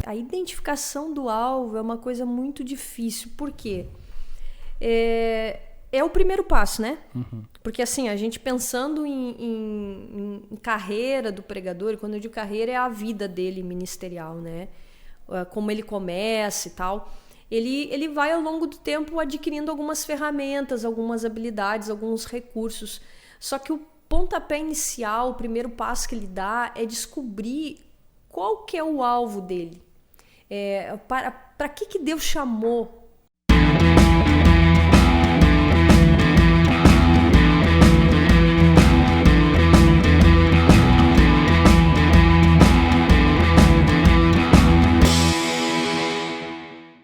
a identificação do alvo é uma coisa muito difícil. Por quê? É o primeiro passo, né? Porque assim, a gente pensando em carreira do pregador, e quando eu digo carreira, é a vida dele ministerial, né? Como ele começa e tal. Ele vai ao longo do tempo adquirindo algumas ferramentas, algumas habilidades, alguns recursos. Só que o pontapé inicial, o primeiro passo que ele dá é descobrir qual que é o alvo dele. Para que Deus chamou?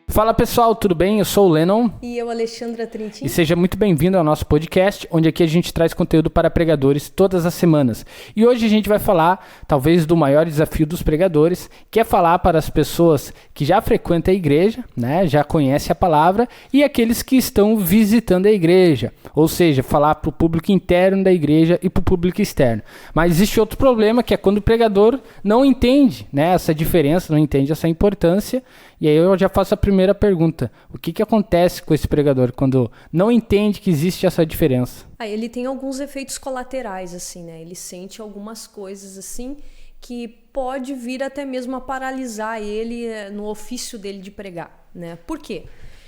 Fala pessoal, tudo bem? Eu sou o Lennon. E eu, Alexandra Trintin. E seja muito bem-vindo ao nosso podcast, onde aqui a gente traz conteúdo para pregadores todas as semanas. E hoje a gente vai falar, talvez, do maior desafio dos pregadores, que é falar para as pessoas que já frequentam a igreja, né, já conhecem a palavra, e aqueles que estão visitando a igreja. Ou seja, falar para o público interno da igreja e para o público externo. Mas existe outro problema, que é quando o pregador não entende, né, essa diferença, não entende essa importância. E aí eu já faço a primeira pergunta. O que acontece com esse pregador quando não entende que existe essa diferença? Ele tem alguns efeitos colaterais, assim, né? Ele sente algumas coisas, assim, que pode vir até mesmo a paralisar ele no ofício dele de pregar, né? Por quê?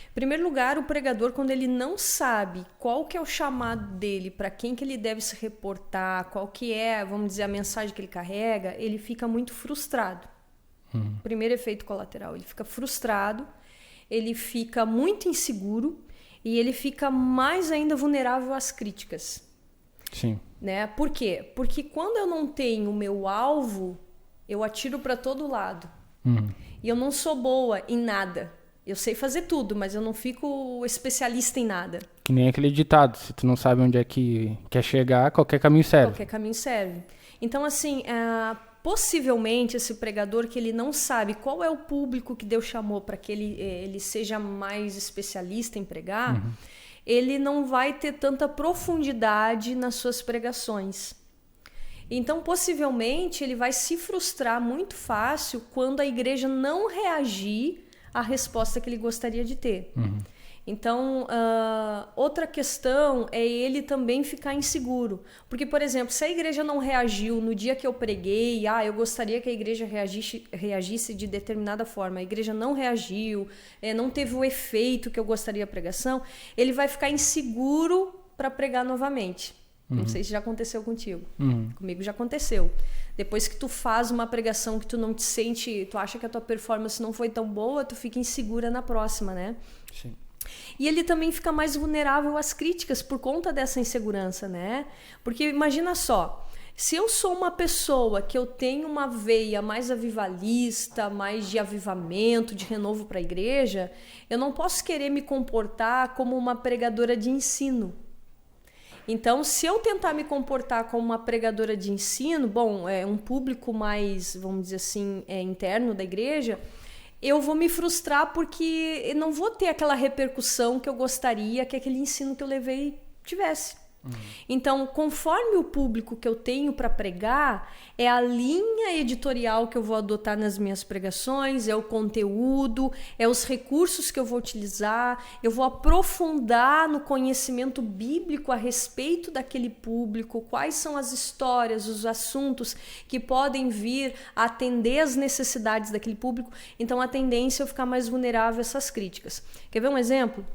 Em primeiro lugar, o pregador, quando ele não sabe qual que é o chamado dele, para quem que ele deve se reportar, qual que é, vamos dizer, a mensagem que ele carrega, ele fica muito frustrado. Primeiro efeito colateral, ele fica frustrado, ele fica muito inseguro e ele fica mais ainda vulnerável às críticas. Sim. Né? Por quê? Porque quando eu não tenho o meu alvo, eu atiro para todo lado. E eu não sou boa em nada. Eu sei fazer tudo, mas eu não fico especialista em nada. Que nem aquele ditado, se tu não sabe onde é que quer chegar, qualquer caminho serve. Qualquer caminho serve. Então, assim, possivelmente esse pregador que ele não sabe qual é o público que Deus chamou para que ele seja mais especialista em pregar, ele não vai ter tanta profundidade nas suas pregações. Então, possivelmente, ele vai se frustrar muito fácil quando a igreja não reagir à resposta que ele gostaria de ter. Então, outra questão é ele também ficar inseguro. Porque, por exemplo, se a igreja não reagiu no dia que eu preguei, eu gostaria que a igreja reagisse de determinada forma, a igreja não reagiu, não teve o efeito que eu gostaria a pregação, ele vai ficar inseguro para pregar novamente. Não sei se já aconteceu contigo. Comigo já aconteceu. Depois que tu faz uma pregação que tu não te sente, tu acha que a tua performance não foi tão boa, tu fica insegura na próxima, né? Sim. E ele também fica mais vulnerável às críticas por conta dessa insegurança, né? Porque imagina só, se eu sou uma pessoa que eu tenho uma veia mais avivalista, mais de avivamento, de renovo para a igreja, eu não posso querer me comportar como uma pregadora de ensino. Então, se eu tentar me comportar como uma pregadora de ensino, um público mais, vamos dizer assim, interno da igreja, eu vou me frustrar porque eu não vou ter aquela repercussão que eu gostaria que aquele ensino que eu levei tivesse. Então, conforme o público que eu tenho para pregar, é a linha editorial que eu vou adotar nas minhas pregações, é o conteúdo, é os recursos que eu vou utilizar, eu vou aprofundar no conhecimento bíblico a respeito daquele público, quais são as histórias, os assuntos que podem vir a atender as necessidades daquele público. Então, a tendência é eu ficar mais vulnerável a essas críticas. Quer ver um exemplo?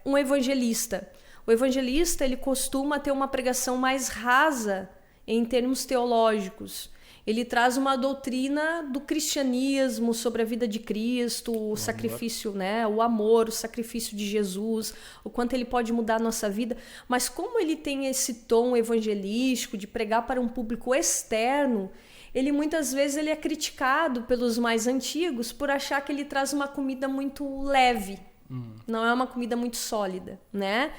Um evangelista. O evangelista, ele costuma ter uma pregação mais rasa em termos teológicos. Ele traz uma doutrina do cristianismo sobre a vida de Cristo, o sacrifício, né? O amor, o sacrifício de Jesus, o quanto ele pode mudar a nossa vida. Mas como ele tem esse tom evangelístico de pregar para um público externo, ele muitas vezes ele é criticado pelos mais antigos por achar que ele traz uma comida muito leve. Não é uma comida muito sólida, né?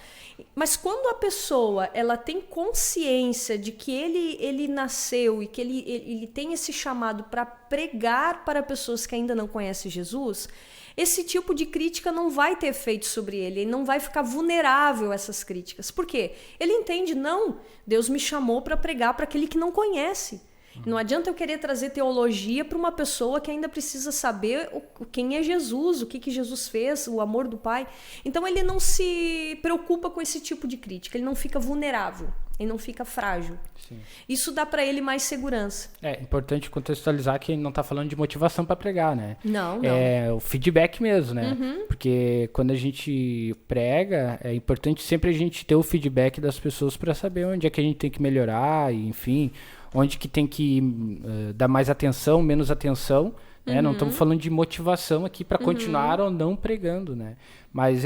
Mas quando a pessoa ela tem consciência de que ele nasceu e que ele tem esse chamado para pregar para pessoas que ainda não conhecem Jesus, esse tipo de crítica não vai ter efeito sobre ele não vai ficar vulnerável a essas críticas. Por quê? Ele entende, não, Deus me chamou para pregar para aquele que não conhece. Não adianta eu querer trazer teologia para uma pessoa que ainda precisa saber quem é Jesus, o que Jesus fez, o amor do Pai. Então ele não se preocupa com esse tipo de crítica, ele não fica vulnerável, ele não fica frágil. Sim. Isso dá para ele mais segurança. É importante contextualizar que não está falando de motivação para pregar, né? Não. É o feedback mesmo, né? Porque quando a gente prega, é importante sempre a gente ter o feedback das pessoas para saber onde é que a gente tem que melhorar, e, enfim, onde que tem que dar mais atenção, menos atenção. Né? Não estamos falando de motivação aqui para continuar ou não pregando, né? Mas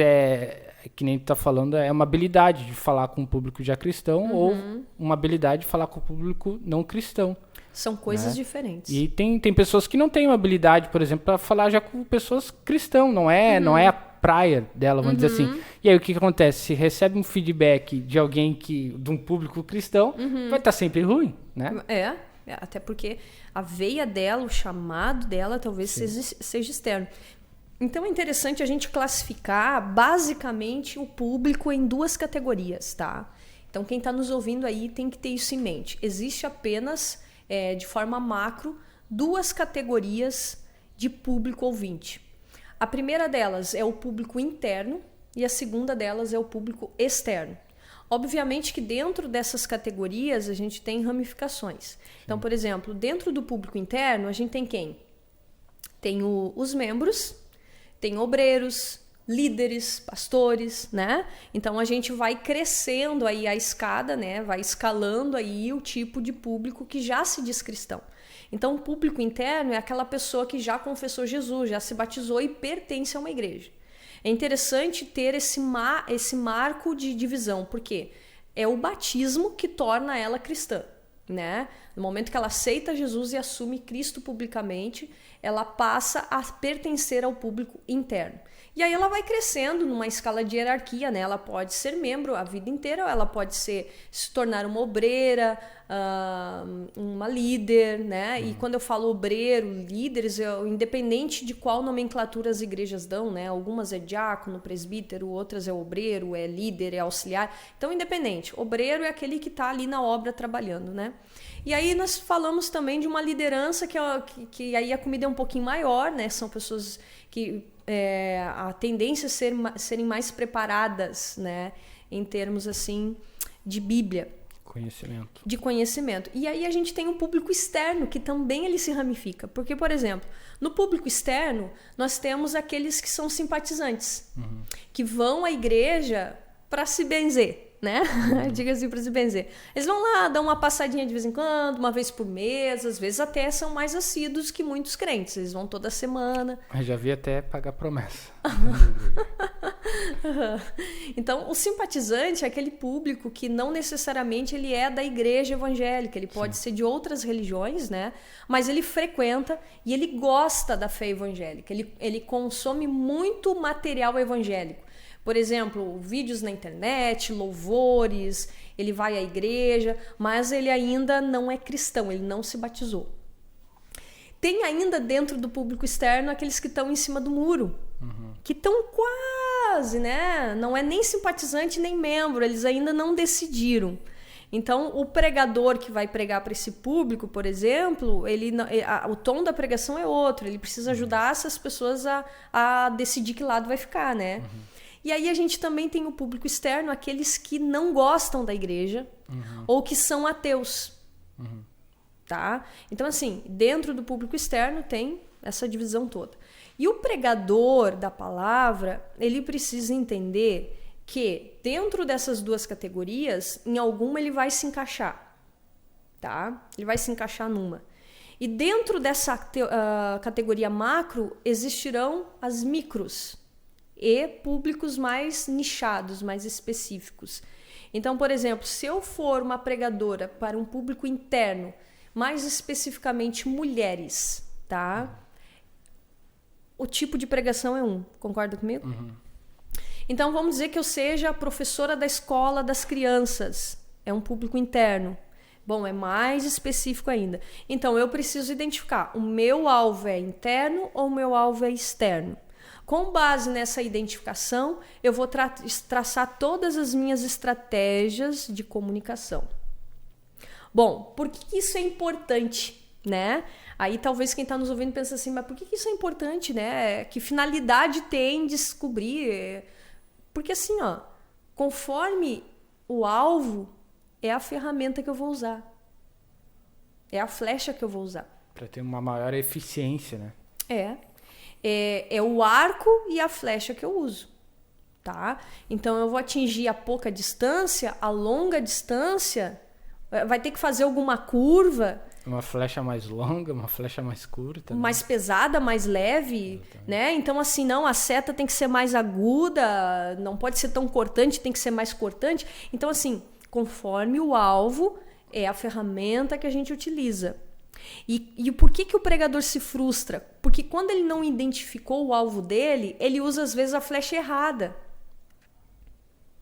que nem tu tá falando, é uma habilidade de falar com o público já cristão ou uma habilidade de falar com o público não cristão. São coisas diferentes. E tem pessoas que não têm uma habilidade, por exemplo, para falar já com pessoas cristãs, não é a praia dela, vamos dizer assim. E aí o que acontece? Se recebe um feedback de alguém de um público cristão, vai estar sempre ruim, né? Até porque a veia dela, o chamado dela, talvez seja externo. Então é interessante a gente classificar basicamente o público em 2 categorias, tá? Então quem está nos ouvindo aí tem que ter isso em mente. Existe apenas, de forma macro, 2 categorias de público ouvinte. A primeira delas é o público interno e a segunda delas é o público externo. Obviamente que dentro dessas categorias a gente tem ramificações. Então, por exemplo, dentro do público interno a gente tem quem? Tem os membros, tem obreiros, líderes, pastores, né? Então a gente vai crescendo aí a escada, né? Vai escalando aí o tipo de público que já se diz cristão. Então o público interno é aquela pessoa que já confessou Jesus, já se batizou e pertence a uma igreja. É interessante ter esse marco de divisão, porque é o batismo que torna ela cristã, né? No momento que ela aceita Jesus e assume Cristo publicamente, ela passa a pertencer ao público interno. E aí ela vai crescendo numa escala de hierarquia, né? Ela pode ser membro a vida inteira, ou ela pode se tornar uma obreira, uma líder, né? E quando eu falo obreiro, líderes, independente de qual nomenclatura as igrejas dão, né? Algumas é diácono, presbítero, outras é obreiro, é líder, é auxiliar. Então, independente. Obreiro é aquele que está ali na obra trabalhando, né? E aí nós falamos também de uma liderança que aí a comida é um pouquinho maior, né? São pessoas que a tendência é serem mais preparadas, né? Em termos assim de Bíblia. De conhecimento. E aí a gente tem um público externo que também ele se ramifica. Porque, por exemplo, no público externo nós temos aqueles que são simpatizantes, que vão à igreja para se benzer. Né? Diga assim, para se benzer. Eles vão lá, dão uma passadinha de vez em quando, uma vez por mês, às vezes até são mais assíduos que muitos crentes. Eles vão toda semana. Eu já vi até pagar promessa. Então, o simpatizante é aquele público que não necessariamente ele é da igreja evangélica, ele pode ser de outras religiões, né? Mas ele frequenta e ele gosta da fé evangélica, ele consome muito material evangélico. Por exemplo, vídeos na internet, louvores, ele vai à igreja, mas ele ainda não é cristão, ele não se batizou. Tem ainda dentro do público externo aqueles que estão em cima do muro, que estão quase, né? Não é nem simpatizante nem membro, eles ainda não decidiram. Então, o pregador que vai pregar para esse público, por exemplo, o tom da pregação é outro, ele precisa ajudar essas pessoas a decidir que lado vai ficar, né? E aí a gente também tem o público externo, aqueles que não gostam da igreja ou que são ateus. Tá? Então, assim, dentro do público externo tem essa divisão toda. E o pregador da palavra, ele precisa entender que dentro dessas 2 categorias, em alguma ele vai se encaixar. Tá? Ele vai se encaixar numa. E dentro dessa categoria macro, existirão as micros e públicos mais nichados, mais específicos. Então, por exemplo, se eu for uma pregadora para um público interno, mais especificamente mulheres, tá? O tipo de pregação é concorda comigo? Então, vamos dizer que eu seja a professora da escola das crianças, é um público interno. Bom, é mais específico ainda. Então, eu preciso identificar, o meu alvo é interno ou o meu alvo é externo? Com base nessa identificação, eu vou traçar todas as minhas estratégias de comunicação. Bom, por que isso é importante, né? Aí talvez quem está nos ouvindo pensa assim, mas por que isso é importante, né? Que finalidade tem descobrir? Porque assim, ó, conforme o alvo é a ferramenta que eu vou usar. É a flecha que eu vou usar. Para ter uma maior eficiência, né? É o arco e a flecha que eu uso, tá? Então eu vou atingir a pouca distância, a longa distância, vai ter que fazer alguma curva. Uma flecha mais longa, uma flecha mais curta. Mais pesada, mais leve, né? Então assim, não, a seta tem que ser mais aguda, não pode ser tão cortante, tem que ser mais cortante. Então assim, conforme o alvo, é a ferramenta que a gente utiliza. E por que o pregador se frustra? Porque quando ele não identificou o alvo dele, ele usa às vezes a flecha errada.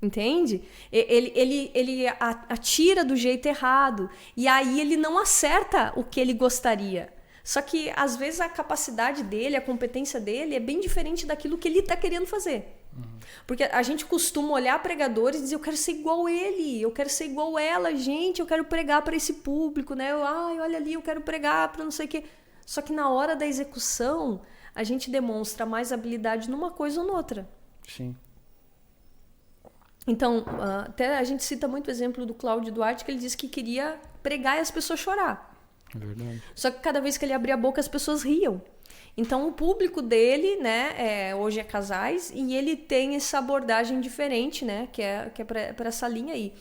Entende? Ele atira do jeito errado. E aí ele não acerta o que ele gostaria. Só que às vezes a capacidade dele, a competência dele é bem diferente daquilo que ele está querendo fazer. Porque a gente costuma olhar pregadores e dizer, eu quero ser igual ele, eu quero ser igual ela, gente, eu quero pregar para esse público, né? Olha ali, eu quero pregar para não sei o quê. Só que na hora da execução, a gente demonstra mais habilidade numa coisa ou noutra. Sim. Então, até a gente cita muito o exemplo do Cláudio Duarte, que ele disse que queria pregar e as pessoas chorar. É verdade. Só que cada vez que ele abria a boca, as pessoas riam. Então, o público dele, né, hoje é casais, e ele tem essa abordagem diferente, né, que é para essa linha aí.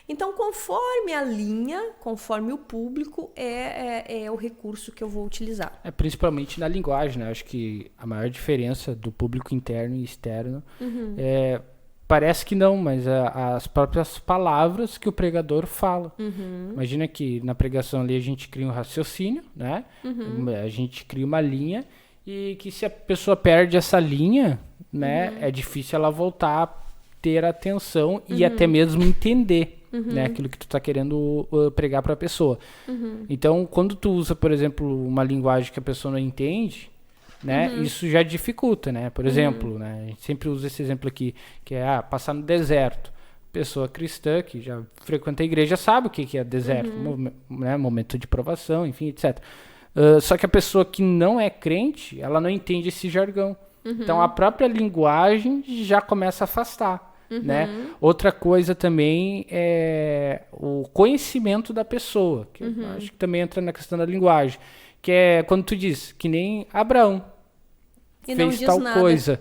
Então, conforme a linha, conforme o público, é o recurso que eu vou utilizar. Principalmente na linguagem, né? Acho que a maior diferença do público interno e externo parece que não, mas as próprias palavras que o pregador fala. Imagina que na pregação ali a gente cria um raciocínio, né? A gente cria uma linha e que se a pessoa perde essa linha, né, é difícil ela voltar a ter atenção e até mesmo entender, né, aquilo que tu está querendo pregar para a pessoa. Então, quando tu usa, por exemplo, uma linguagem que a pessoa não entende, né, isso já dificulta, né? Por exemplo, né, a gente sempre usa esse exemplo aqui, que é passar no deserto. Pessoa cristã que já frequenta a igreja sabe o que é deserto, né, momento de provação, enfim, etc. Só que a pessoa que não é crente, ela não entende esse jargão. Então a própria linguagem já começa a afastar, né? Outra coisa também é o conhecimento da pessoa, que eu acho que também entra na questão da linguagem, que é quando tu diz, que nem Abraão fez tal coisa.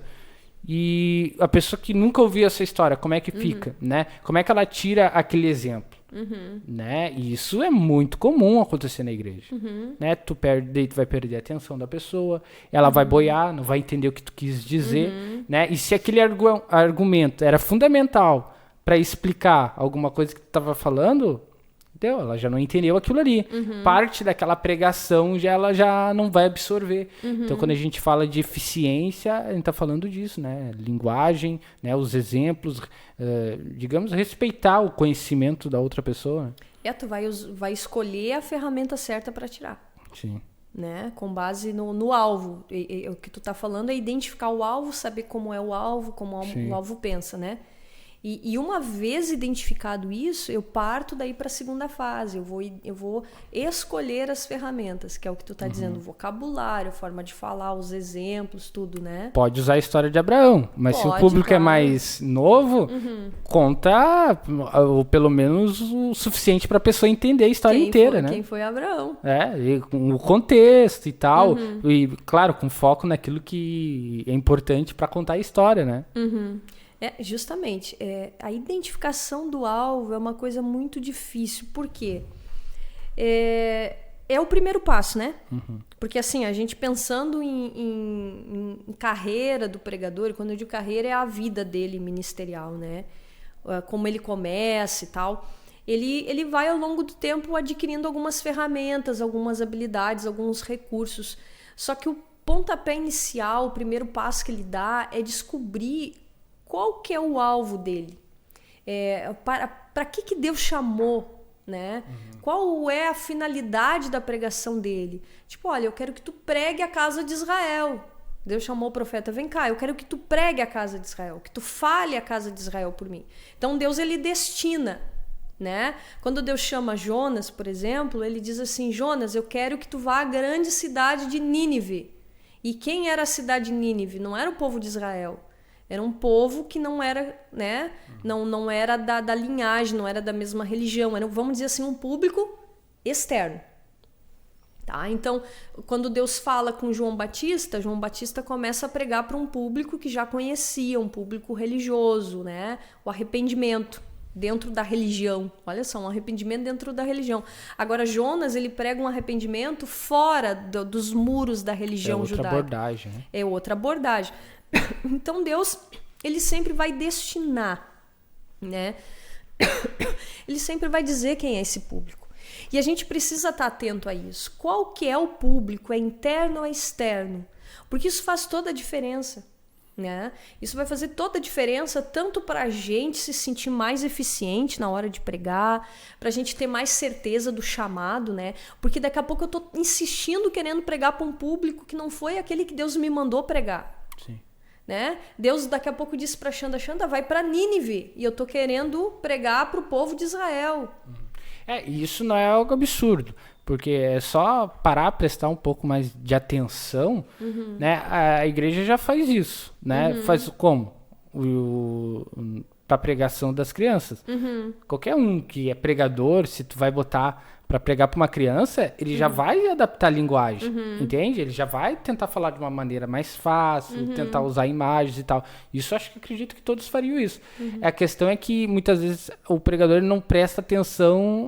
E a pessoa que nunca ouviu essa história, como é que fica, né? Como é que ela tira aquele exemplo, né? E isso é muito comum acontecer na igreja, né? Tu vai perder a atenção da pessoa, ela vai boiar, não vai entender o que tu quis dizer, né? E se aquele argumento era fundamental para explicar alguma coisa que tu estava falando, ela já não entendeu aquilo ali. Parte daquela pregação ela já não vai absorver. Então, quando a gente fala de eficiência, a gente está falando disso, né? Linguagem, né? Os exemplos, digamos, respeitar o conhecimento da outra pessoa. Tu vai escolher a ferramenta certa para tirar. Sim. Né? Com base no alvo. O que tu está falando é identificar o alvo, saber como é o alvo, como o alvo pensa, né? E uma vez identificado isso, eu parto daí para a segunda fase. Eu vou escolher as ferramentas, que é o que tu está dizendo, o vocabulário, a forma de falar, os exemplos, tudo, né? Pode usar a história de Abraão, mas se o público é mais novo, conta pelo menos o suficiente para a pessoa entender a história inteira, né? Quem foi Abraão. O contexto e tal. E, claro, com foco naquilo que é importante para contar a história, né? Justamente. A identificação do alvo é uma coisa muito difícil. Por quê? É o primeiro passo, né? Porque assim, a gente pensando em carreira do pregador, quando eu digo carreira, é a vida dele ministerial, né? Como ele começa e tal. Ele vai ao longo do tempo adquirindo algumas ferramentas, algumas habilidades, alguns recursos. Só que o pontapé inicial, o primeiro passo que ele dá é descobrir qual que é o alvo dele? Para que Deus chamou? Né? Qual é a finalidade da pregação dele? Tipo, olha, eu quero que tu pregue a casa de Israel. Deus chamou o profeta, vem cá, eu quero que tu pregue a casa de Israel, que tu fale a casa de Israel por mim. Então Deus, ele destina né? Quando Deus chama Jonas, por exemplo, ele diz assim: Jonas, eu quero que tu vá à grande cidade de Nínive. E quem era a cidade de Nínive? Não era o povo de Israel. Era um povo que não era, né? Não era da linhagem, não era da mesma religião. Era, vamos dizer assim, um público externo. Tá? Então, quando Deus fala com João Batista começa a pregar para um público que já conhecia, um público religioso, né? O arrependimento dentro da religião. Olha só, um arrependimento dentro da religião. Agora, Jonas, ele prega um arrependimento fora dos muros da religião judaica. É outra abordagem, né? É outra abordagem. Então, Deus, ele sempre vai destinar, né? Ele sempre vai dizer quem é esse público. E a gente precisa estar atento a isso. Qual que é o público? É interno ou é externo? Porque isso faz toda a diferença, né? Isso vai fazer toda a diferença tanto para a gente se sentir mais eficiente na hora de pregar, para a gente ter mais certeza do chamado, né? Porque daqui a pouco eu estou insistindo, querendo pregar para um público que não foi aquele que Deus me mandou pregar. Sim. Né? Deus daqui a pouco disse para Xanda, vai para Nínive, e eu estou querendo pregar para o povo de Israel. E isso não é algo absurdo, porque é só parar, prestar um pouco mais de atenção, né? A igreja já faz isso, né? Faz como? Para pregação das crianças. Qualquer um que é pregador, se tu vai botar para pregar para uma criança, ele já vai adaptar a linguagem, entende? Ele já vai tentar falar de uma maneira mais fácil, tentar usar imagens e tal. Isso acho que acredito que todos fariam isso. A questão é que muitas vezes o pregador não presta atenção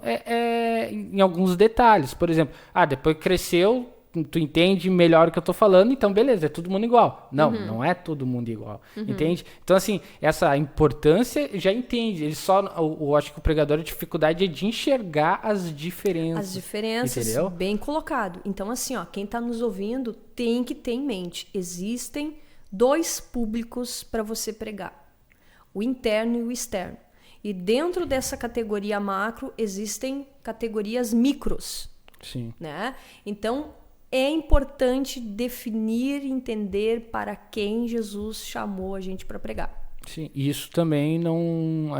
em alguns detalhes. Por exemplo, depois que cresceu, tu entende melhor o que eu tô falando, então beleza, é todo mundo igual. Não é todo mundo igual, entende? Então, assim, essa importância já entende. Ele só, eu acho que o pregador, a dificuldade é de enxergar as diferenças. As diferenças, entendeu? Bem colocado. Então, assim, quem tá nos ouvindo tem que ter em mente, existem 2 públicos para você pregar, o interno e o externo. E dentro dessa categoria macro, existem categorias micros. Sim. Né? Então, é importante definir e entender para quem Jesus chamou a gente para pregar. Sim, isso também não...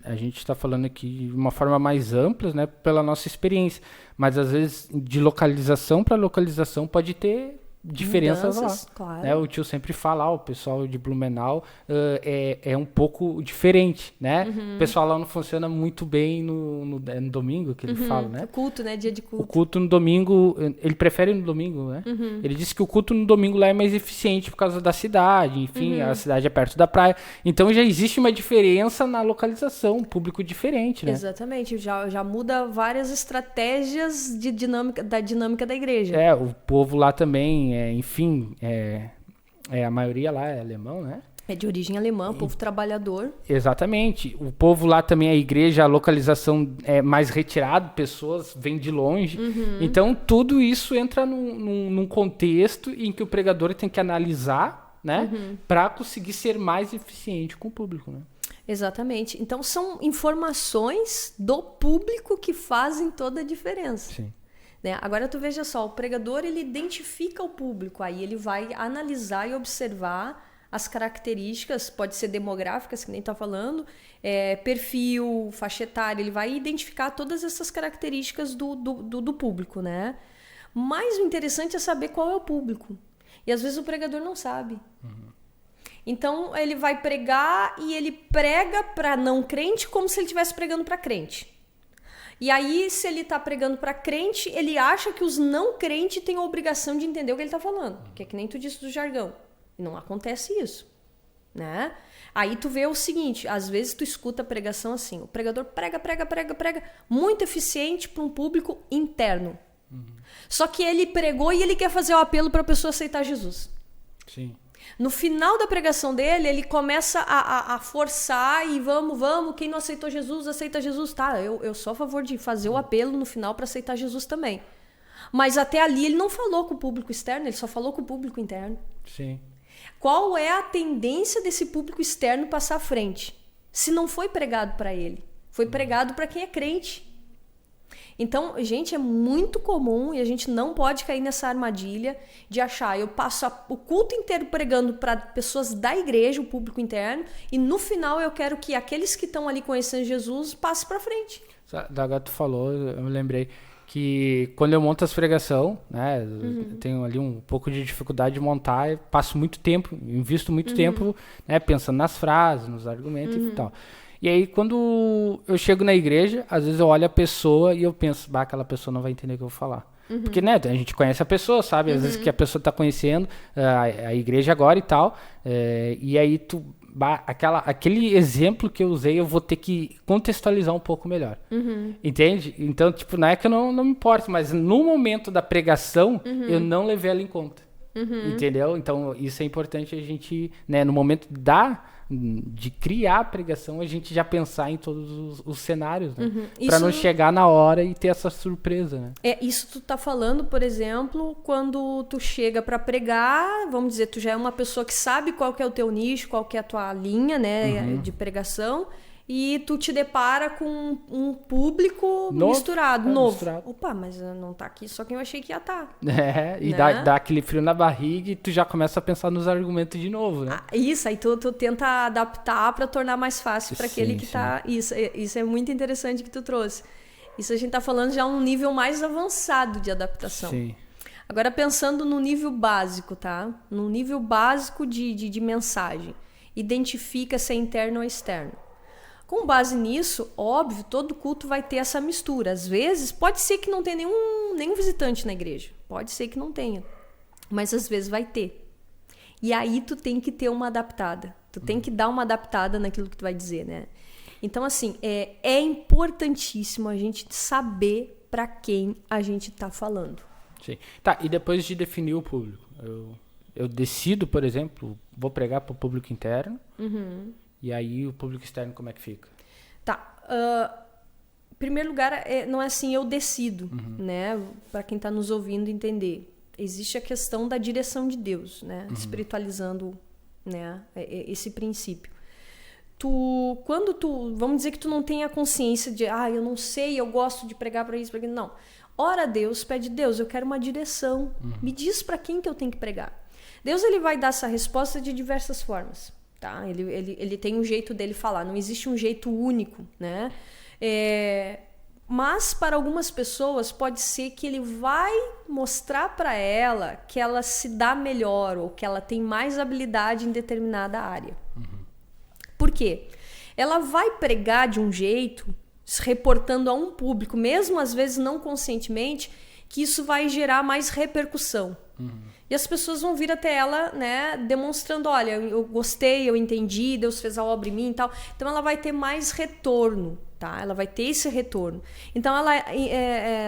a gente está falando aqui de uma forma mais ampla, né, pela nossa experiência. Mas, às vezes, de localização para localização pode ter diferenças mudanças, lá. Claro. Né? O tio sempre fala, o pessoal de Blumenau é um pouco diferente, né? O pessoal lá não funciona muito bem no domingo, que ele fala, né? O culto, né? Dia de culto. O culto no domingo, ele prefere no domingo, né? Ele disse que o culto no domingo lá é mais eficiente por causa da cidade, enfim, a cidade é perto da praia. Então já existe uma diferença na localização, um público diferente, né? Exatamente, já muda várias estratégias da dinâmica da igreja. O povo lá também, enfim, a maioria lá é alemão, né? É de origem alemã, povo trabalhador. Exatamente. O povo lá também, a igreja, a localização é mais retirada, pessoas vêm de longe. Então, tudo isso entra num contexto em que o pregador tem que analisar, né? Para conseguir ser mais eficiente com o público, né? Exatamente. Então, são informações do público que fazem toda a diferença. Sim. Né? Agora, tu veja só, o pregador, ele identifica o público, aí ele vai analisar e observar as características, pode ser demográficas, que nem tá falando, perfil, faixa etária, ele vai identificar todas essas características do público, né? Mas o interessante é saber qual é o público. E às vezes o pregador não sabe. Então, ele vai pregar e ele prega para não crente como se ele estivesse pregando para crente. E aí, se ele está pregando para crente, ele acha que os não crentes têm a obrigação de entender o que ele está falando. Que é que nem tu disse do jargão. E não acontece isso, né? Aí tu vê o seguinte, às vezes tu escuta a pregação assim, o pregador prega, muito eficiente para um público interno. Só que ele pregou e ele quer fazer o apelo para a pessoa aceitar Jesus. Sim. No final da pregação dele, ele começa a forçar e vamos, quem não aceitou Jesus, aceita Jesus. Tá, eu sou a favor de fazer o apelo no final para aceitar Jesus também. Mas até ali ele não falou com o público externo, ele só falou com o público interno. Sim. Qual é a tendência desse público externo passar à frente? Se não foi pregado para ele, foi pregado para quem é crente. Então, gente, é muito comum e a gente não pode cair nessa armadilha de achar, eu passo o culto inteiro pregando para pessoas da igreja, o público interno, e no final eu quero que aqueles que estão ali conhecendo Jesus passem para frente. Da Gata tu falou, eu me lembrei que quando eu monto as pregação, né, eu tenho ali um pouco de dificuldade de montar, eu passo muito tempo, invisto muito tempo, né, pensando nas frases, nos argumentos e tal. E aí, quando eu chego na igreja, às vezes eu olho a pessoa e eu penso, aquela pessoa não vai entender o que eu vou falar. Porque, né, a gente conhece a pessoa, sabe? Às vezes que a pessoa está conhecendo a igreja agora e tal, e aí aquele exemplo que eu usei, eu vou ter que contextualizar um pouco melhor. Entende? Então, tipo, não é que eu não me importo, mas no momento da pregação, eu não levei ela em conta. Entendeu? Então, isso é importante a gente, né, no momento de criar a pregação, a gente já pensar em todos os cenários, né? Para não chegar na hora e ter essa surpresa, né? Isso tu tá falando, por exemplo, quando tu chega para pregar, vamos dizer, tu já é uma pessoa que sabe qual que é o teu nicho, qual que é a tua linha, né, de pregação, e tu te depara com um público misturado, novo. Misturado. Opa, mas não tá aqui só quem eu achei que ia estar. E né? dá aquele frio na barriga e tu já começa a pensar nos argumentos de novo, né? Isso, aí tu tenta adaptar para tornar mais fácil para aquele que tá... Isso é muito interessante que tu trouxe. Isso a gente tá falando já um nível mais avançado de adaptação. Sim. Agora pensando no nível básico, tá? No nível básico de mensagem. Identifica se é interno ou externo. Com base nisso, óbvio, todo culto vai ter essa mistura. Às vezes, pode ser que não tenha nenhum visitante na igreja. Pode ser que não tenha. Mas às vezes vai ter. E aí tu tem que ter uma adaptada. Tu tem que dar uma adaptada naquilo que tu vai dizer, né? Então, assim, é importantíssimo a gente saber para quem a gente tá falando. Sim. Tá, e depois de definir o público? Eu decido, por exemplo, vou pregar para o público interno. E aí o público externo como é que fica? Tá. Em primeiro lugar, não é assim, eu decido, né? Para quem está nos ouvindo entender. Existe a questão da direção de Deus, né? Espiritualizando, né, esse princípio. Vamos dizer que tu não tenha consciência de, eu não sei, eu gosto de pregar para isso, para aquilo. Não. Ora a Deus, pede Deus, eu quero uma direção. Me diz para quem que eu tenho que pregar. Deus ele vai dar essa resposta de diversas formas. Tá? Ele tem um jeito dele falar, não existe um jeito único, né? Mas para algumas pessoas pode ser que ele vai mostrar para ela que ela se dá melhor ou que ela tem mais habilidade em determinada área. Por quê? Ela vai pregar de um jeito, se reportando a um público, mesmo às vezes não conscientemente, que isso vai gerar mais repercussão. E as pessoas vão vir até ela, né, demonstrando, olha, eu gostei, eu entendi, Deus fez a obra em mim e tal. Então, ela vai ter mais retorno, tá? Ela vai ter esse retorno. Então, ela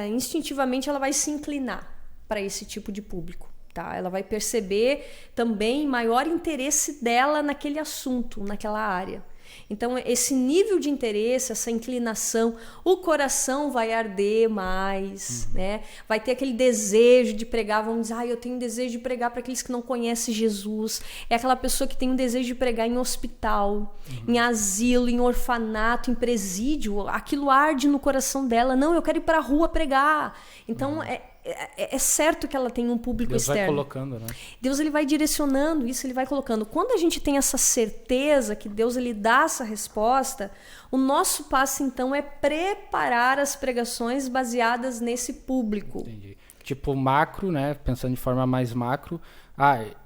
instintivamente, ela vai se inclinar para esse tipo de público, tá? Ela vai perceber também maior interesse dela naquele assunto, naquela área. Então, esse nível de interesse, essa inclinação, o coração vai arder mais, né? Vai ter aquele desejo de pregar, vamos dizer, eu tenho desejo de pregar para aqueles que não conhecem Jesus. É aquela pessoa que tem um desejo de pregar em hospital, em asilo, em orfanato, em presídio. Aquilo arde no coração dela. Não, eu quero ir para a rua pregar. Então, é certo que ela tem um público externo. Deus vai colocando, né? Deus ele vai direcionando isso, ele vai colocando. Quando a gente tem essa certeza que Deus ele dá essa resposta, o nosso passo então é preparar as pregações baseadas nesse público. Entendi. Tipo macro, né? Pensando de forma mais macro.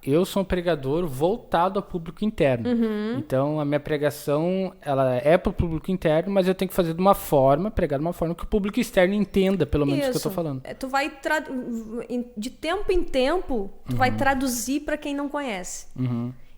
Eu sou um pregador voltado ao público interno. Então, a minha pregação, ela é para o público interno, mas eu tenho que fazer de uma forma, pregar de uma forma que o público externo entenda, pelo menos, o que eu estou falando. Tu vai, de tempo em tempo, tu vai traduzir para quem não conhece.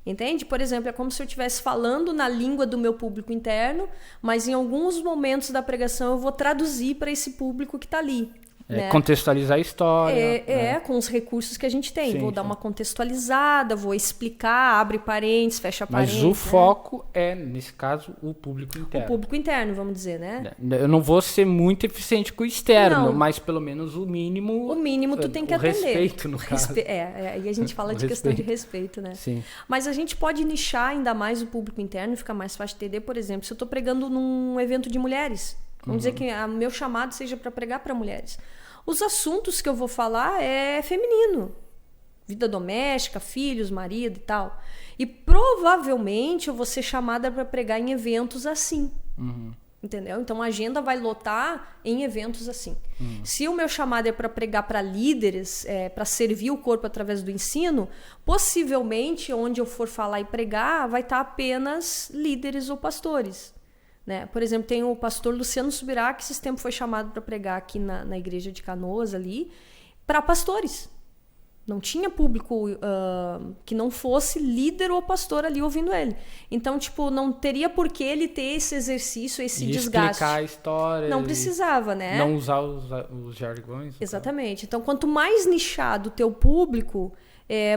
Entende? Por exemplo, é como se eu estivesse falando na língua do meu público interno, mas em alguns momentos da pregação eu vou traduzir para esse público que está ali. Né? Contextualizar a história. Né? Com os recursos que a gente tem. Vou dar uma contextualizada, vou explicar, abre parênteses, fecha parênteses. Mas o foco é, nesse caso, o público interno. O público interno, vamos dizer, né? Eu não vou ser muito eficiente com o externo, mas pelo menos o mínimo... O mínimo tu tem que atender. Respeito, no caso. Aí a gente fala de questão de respeito, né? Sim. Mas a gente pode nichar ainda mais o público interno e fica mais fácil de entender. Por exemplo, se eu estou pregando num evento de mulheres, Vamos dizer que o meu chamado seja para pregar para mulheres. Os assuntos que eu vou falar é feminino. Vida doméstica, filhos, marido e tal. E provavelmente eu vou ser chamada para pregar em eventos assim. Entendeu? Então a agenda vai lotar em eventos assim. Se o meu chamado é para pregar para líderes, para servir o corpo através do ensino, possivelmente onde eu for falar e pregar vai estar apenas líderes ou pastores. Né? Por exemplo, tem o pastor Luciano Subirá, que esses tempos foi chamado para pregar aqui na igreja de Canoas ali, para pastores. Não tinha público que não fosse líder ou pastor ali ouvindo ele. Então, tipo, não teria por que ele ter esse exercício, esse desgaste. Explicar a história. Não precisava, né? Não usar os jargões. Exatamente. Então, quanto mais nichado o teu público,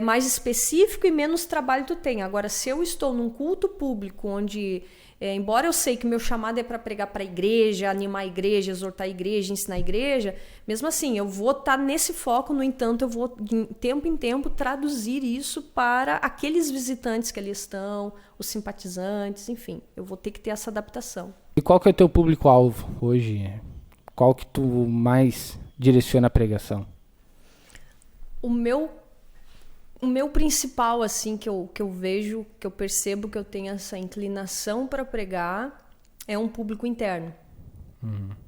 mais específico e menos trabalho tu tem. Agora, se eu estou num culto público onde... embora eu sei que o meu chamado é para pregar para a igreja, animar a igreja, exortar a igreja, ensinar a igreja, mesmo assim, eu vou estar nesse foco, no entanto, eu vou, de tempo em tempo, traduzir isso para aqueles visitantes que ali estão, os simpatizantes, enfim, eu vou ter que ter essa adaptação. E qual que é o teu público-alvo hoje? Qual que tu mais direciona a pregação? O meu principal, assim, que eu vejo, que eu percebo que eu tenho essa inclinação para pregar, é um público interno.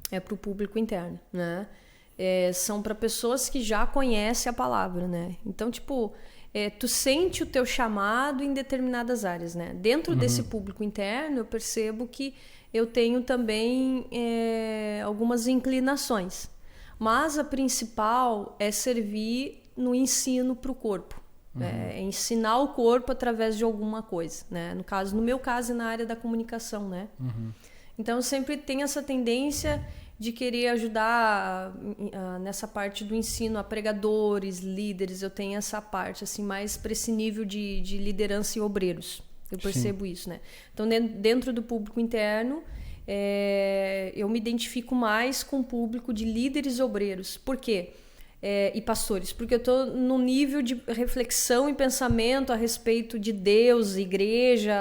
É para o público interno, né? São para pessoas que já conhecem a palavra, né? Então, tipo, tu sente o teu chamado em determinadas áreas, né? Dentro desse público interno, eu percebo que eu tenho também algumas inclinações. Mas a principal é servir no ensino para o corpo. Ensinar o corpo através de alguma coisa, né? No meu caso, na área da comunicação, né? Então, eu sempre tenho essa tendência de querer ajudar nessa parte do ensino a pregadores, líderes. Eu tenho essa parte, assim, mais para esse nível de liderança e obreiros. Eu percebo isso, né? Então, dentro do público interno, eu me identifico mais com o público de líderes obreiros. Por quê? E pastores, porque eu estou num nível de reflexão e pensamento a respeito de Deus, igreja,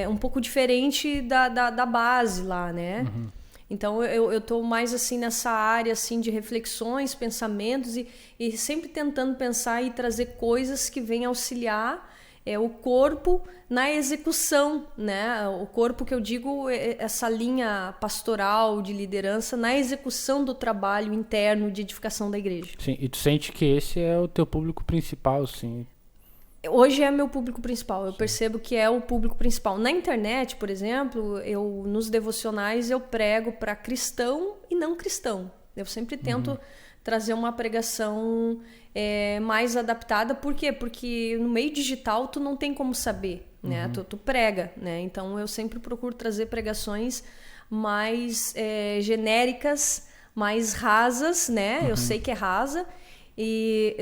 um pouco diferente da base lá, né? Então eu estou mais assim nessa área assim de reflexões, pensamentos e sempre tentando pensar e trazer coisas que venham auxiliar o corpo na execução, né? O corpo que eu digo essa linha pastoral de liderança na execução do trabalho interno de edificação da igreja. Sim, e tu sente que esse é o teu público principal, sim? Hoje é meu público principal, eu percebo que é o público principal. Na internet, por exemplo, nos devocionais eu prego para cristão e não cristão. Eu sempre tento trazer uma pregação mais adaptada. Por quê? Porque no meio digital tu não tem como saber, né? Tu prega, né? Então eu sempre procuro trazer pregações mais genéricas, mais rasas, né? Eu sei que é rasa,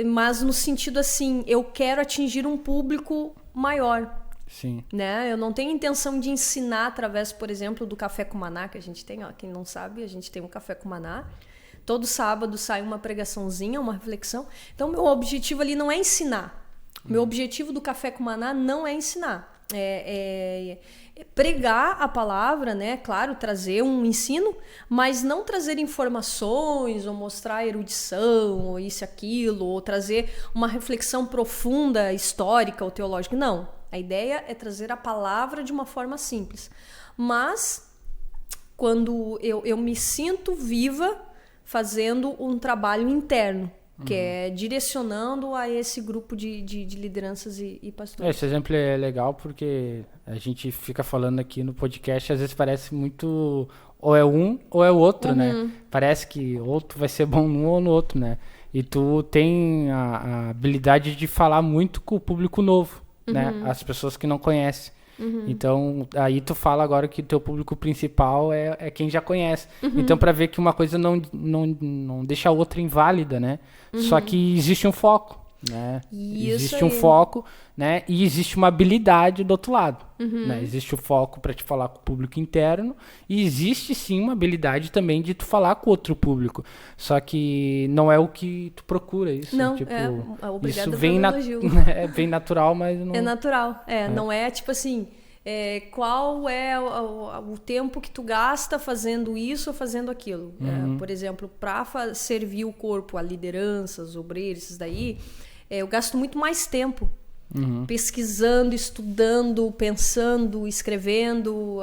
mas no sentido assim, eu quero atingir um público maior. Sim. Né? Eu não tenho intenção de ensinar através, por exemplo, do Café com Maná que a gente tem. Quem não sabe, a gente tem um Café com Maná. Todo sábado sai uma pregaçãozinha, uma reflexão. Então, meu objetivo ali não é ensinar. Meu objetivo do Café com Maná não é ensinar. É pregar a palavra, né? Claro, trazer um ensino, mas não trazer informações ou mostrar erudição ou isso e aquilo, ou trazer uma reflexão profunda, histórica ou teológica. Não. A ideia é trazer a palavra de uma forma simples. Mas, quando eu me sinto viva fazendo um trabalho interno, que é direcionando a esse grupo de lideranças e pastores. Esse exemplo é legal porque a gente fica falando aqui no podcast, às vezes parece muito ou é um ou é o outro, né? Parece que outro vai ser bom num ou no outro, né? E tu tem a habilidade de falar muito com o público novo, né? As pessoas que não conhecem. Então, aí tu fala agora que o teu público principal é quem já conhece. Então, para ver que uma coisa não deixa a outra inválida, né? Só que existe um foco, né? Existe um foco, né? E existe uma habilidade do outro lado, né? Existe o foco para te falar com o público interno e existe sim uma habilidade também de tu falar com outro público. Só que não é o que tu procura isso. Não, tipo, obrigada isso vem, pelo elogio. vem natural, mas não... É natural, não é tipo assim... qual é o tempo que tu gasta fazendo isso ou fazendo aquilo. Por exemplo, para servir o corpo, a lideranças, obreiros, esses daí, eu gasto muito mais tempo pesquisando, estudando, pensando, escrevendo.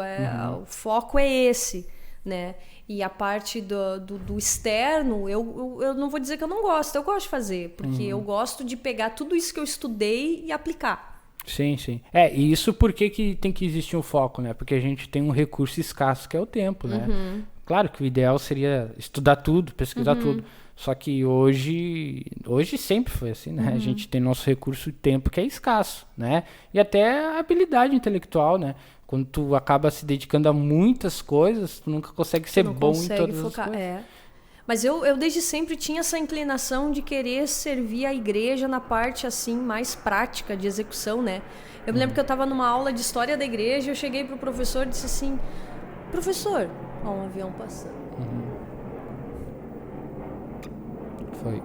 O foco é esse, né? E a parte do externo, eu não vou dizer que eu não gosto, eu gosto de fazer, porque eu gosto de pegar tudo isso que eu estudei e aplicar. Sim, sim. E isso por que tem que existir um foco, né? Porque a gente tem um recurso escasso que é o tempo, né? Claro que o ideal seria estudar tudo, pesquisar tudo. Só que hoje sempre foi assim, né? A gente tem nosso recurso de tempo que é escasso, né? E até a habilidade intelectual, né? Quando tu acaba se dedicando a muitas coisas, tu nunca consegue ser bom em todas as coisas. Mas eu desde sempre tinha essa inclinação de querer servir a igreja na parte assim mais prática de execução, né? Eu me lembro que eu estava numa aula de história da igreja, eu cheguei pro professor e disse assim: professor, ó, um avião passando. Foi.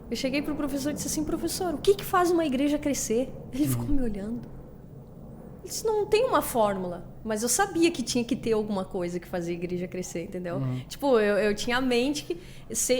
Eu cheguei pro professor e disse assim: professor, o que faz uma igreja crescer? Ele ficou me olhando. Isso não tem uma fórmula, mas eu sabia que tinha que ter alguma coisa que fazia a igreja crescer, entendeu? Tipo, eu tinha a mente que...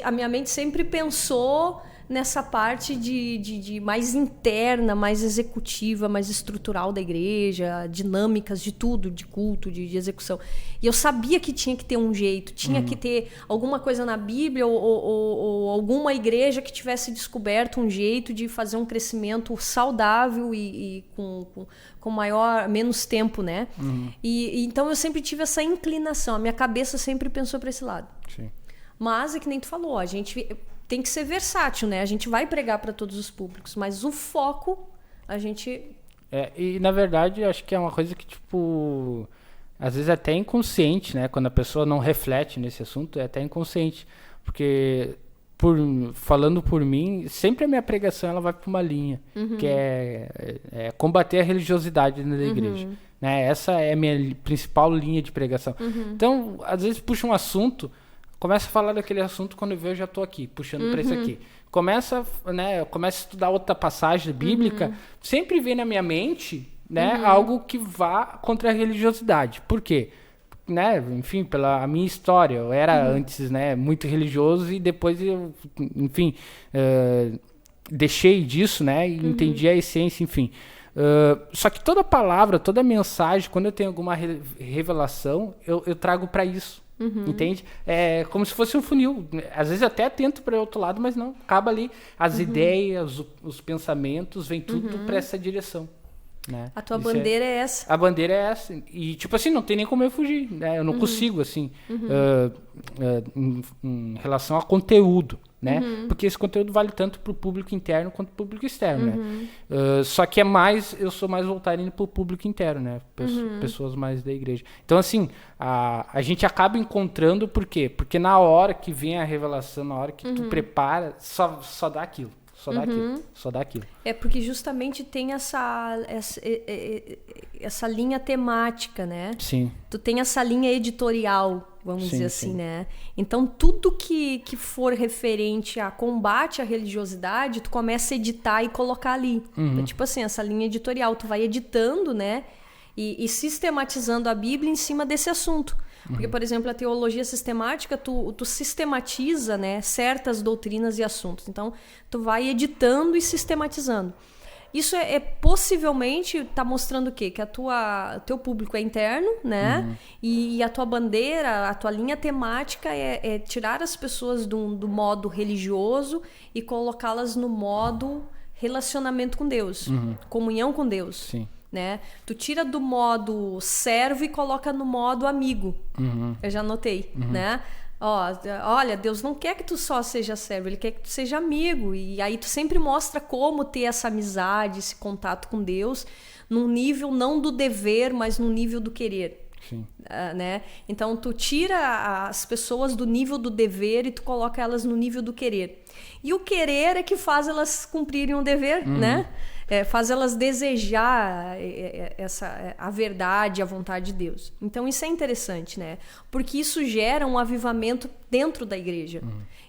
A minha mente sempre pensou nessa parte de mais interna, mais executiva, mais estrutural da igreja, dinâmicas de tudo, de culto, de execução. E eu sabia que tinha que ter um jeito, tinha que ter alguma coisa na Bíblia ou alguma igreja que tivesse descoberto um jeito de fazer um crescimento saudável e com menos tempo, né? E então eu sempre tive essa inclinação, a minha cabeça sempre pensou para esse lado. Sim. Mas é que nem tu falou, a gente tem que ser versátil, né? A gente vai pregar para todos os públicos, mas o foco a gente... E na verdade eu acho que é uma coisa que, tipo, às vezes é até inconsciente, né? Quando a pessoa não reflete nesse assunto, é até inconsciente. Porque, falando por mim, sempre a minha pregação ela vai para uma linha, que é combater a religiosidade da igreja. Né? Essa é a minha principal linha de pregação. Então, às vezes puxa um assunto... Começa a falar daquele assunto, quando eu vejo, eu já estou aqui, puxando para isso aqui. Começa a estudar outra passagem bíblica, sempre vem na minha mente, né, algo que vá contra a religiosidade. Por quê? Né, enfim, pela minha história. Eu era antes, né, muito religioso e depois eu, enfim, deixei disso, né, e entendi a essência, enfim. Só que toda palavra, toda mensagem, quando eu tenho alguma revelação, eu trago para isso. Entende? É como se fosse um funil. Às vezes eu até tento para o outro lado, mas não. Acaba ali. As ideias, os pensamentos, vem tudo para essa direção. Né? A tua bandeira é essa. A bandeira é essa. E, tipo assim, não tem nem como eu fugir. Né? Eu não consigo, assim, em relação a conteúdo. Né? Porque esse conteúdo vale tanto para o público interno quanto para o público externo. Né? Só que eu sou mais voltado para o público interno, né? Pessoas mais da igreja. Então, assim, a gente acaba encontrando por quê? Porque na hora que vem a revelação, na hora que tu prepara, só dá aquilo. Só dá aquilo. É porque justamente tem essa linha temática, né? Sim. Tu tem essa linha editorial, vamos dizer assim, sim. né? Então, tudo que for referente a combate à religiosidade, tu começa a editar e colocar ali. Então, tipo assim, essa linha editorial, tu vai editando, né? E sistematizando a Bíblia em cima desse assunto. Porque, por exemplo, a teologia sistemática, tu sistematiza, né, certas doutrinas e assuntos. Então, tu vai editando e sistematizando. Isso possivelmente tá mostrando o quê? Que teu público é interno, né? E a tua bandeira, a tua linha temática é tirar as pessoas do modo religioso e colocá-las no modo relacionamento com Deus, comunhão com Deus. Sim. Né? Tu tira do modo servo e coloca no modo amigo. Eu já notei, né? Olha, Deus não quer que tu só seja servo, Ele quer que tu seja amigo. E aí tu sempre mostra como ter essa amizade, esse contato com Deus, num nível não do dever, mas num nível do querer. Sim. Né? Então tu tira as pessoas do nível do dever e tu coloca elas no nível do querer. E o querer é que faz elas cumprirem o dever, né? faz elas desejar a verdade, a vontade de Deus. Então isso é interessante, né? Porque isso gera um avivamento dentro da igreja.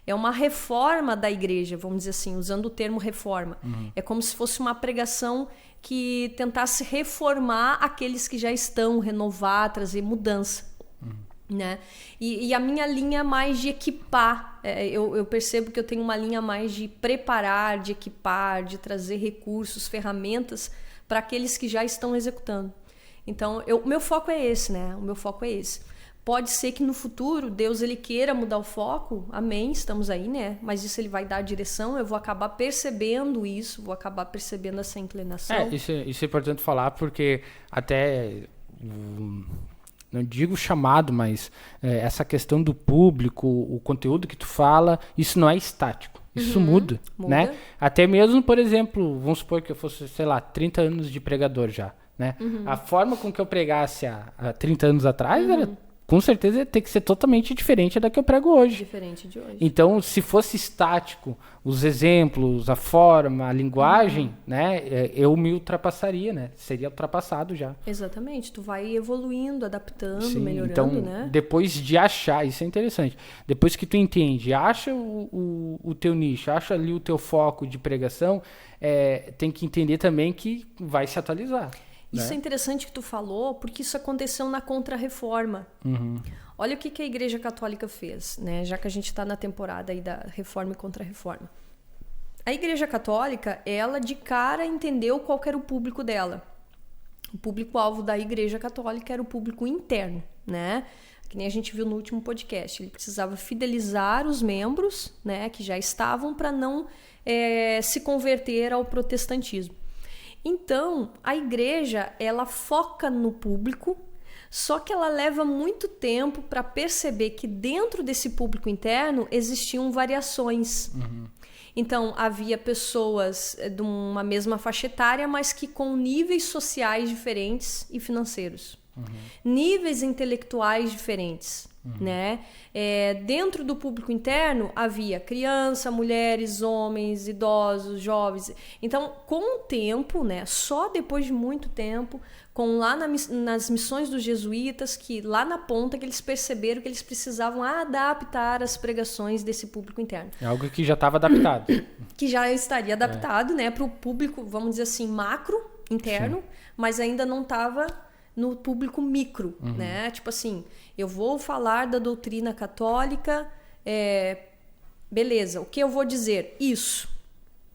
É uma reforma da igreja, vamos dizer assim, usando o termo reforma. É como se fosse uma pregação que tentasse reformar aqueles que já estão, renovar, trazer mudança. Né? E a minha linha mais de equipar, eu percebo que eu tenho uma linha mais de preparar, de equipar, de trazer recursos, ferramentas para aqueles que já estão executando. Então, o meu foco é esse, né? O meu foco é esse. Pode ser que no futuro Deus ele queira mudar o foco, amém, estamos aí, né? Mas isso ele vai dar a direção, eu vou acabar percebendo isso, vou acabar percebendo essa inclinação. Isso é importante falar, porque até... não digo chamado, mas essa questão do público, o conteúdo que tu fala, isso não é estático. Isso muda, né? Até mesmo, por exemplo, vamos supor que eu fosse, sei lá, 30 anos de pregador já, né? A forma com que eu pregasse há 30 anos atrás era... com certeza ia ter que ser totalmente diferente da que eu prego hoje. Diferente de hoje. Então, se fosse estático, os exemplos, a forma, a linguagem, né, eu me ultrapassaria, né? Seria ultrapassado já. Exatamente. Tu vai evoluindo, adaptando, Sim, melhorando, então, né? depois de achar, isso é interessante, depois que tu entende, acha o teu nicho, acha ali o teu foco de pregação, tem que entender também que vai se atualizar. Isso né? é interessante que tu falou, porque isso aconteceu na Contra-Reforma. Olha o que a Igreja Católica fez, né? Já que a gente está na temporada aí da Reforma e Contra-Reforma. A Igreja Católica, ela de cara entendeu qual que era o público dela. O público-alvo da Igreja Católica era o público interno, né? Que nem a gente viu no último podcast. Ele precisava fidelizar os membros, né, que já estavam para não se converter ao protestantismo. Então, a igreja, ela foca no público, só que ela leva muito tempo para perceber que dentro desse público interno existiam variações. Então, havia pessoas de uma mesma faixa etária, mas que com níveis sociais diferentes e financeiros. Níveis intelectuais diferentes. Né? Dentro do público interno havia criança, mulheres, homens, idosos, jovens. Então, com o tempo, né, só depois de muito tempo, lá nas missões dos jesuítas, que lá na ponta que eles perceberam que eles precisavam adaptar as pregações desse público interno. É algo que já estava adaptado. Que já estaria adaptado, né, para o público, vamos dizer assim, macro, interno, sim, mas ainda não estava no público micro, né? Tipo assim, eu vou falar da doutrina católica, beleza, o que eu vou dizer? Isso.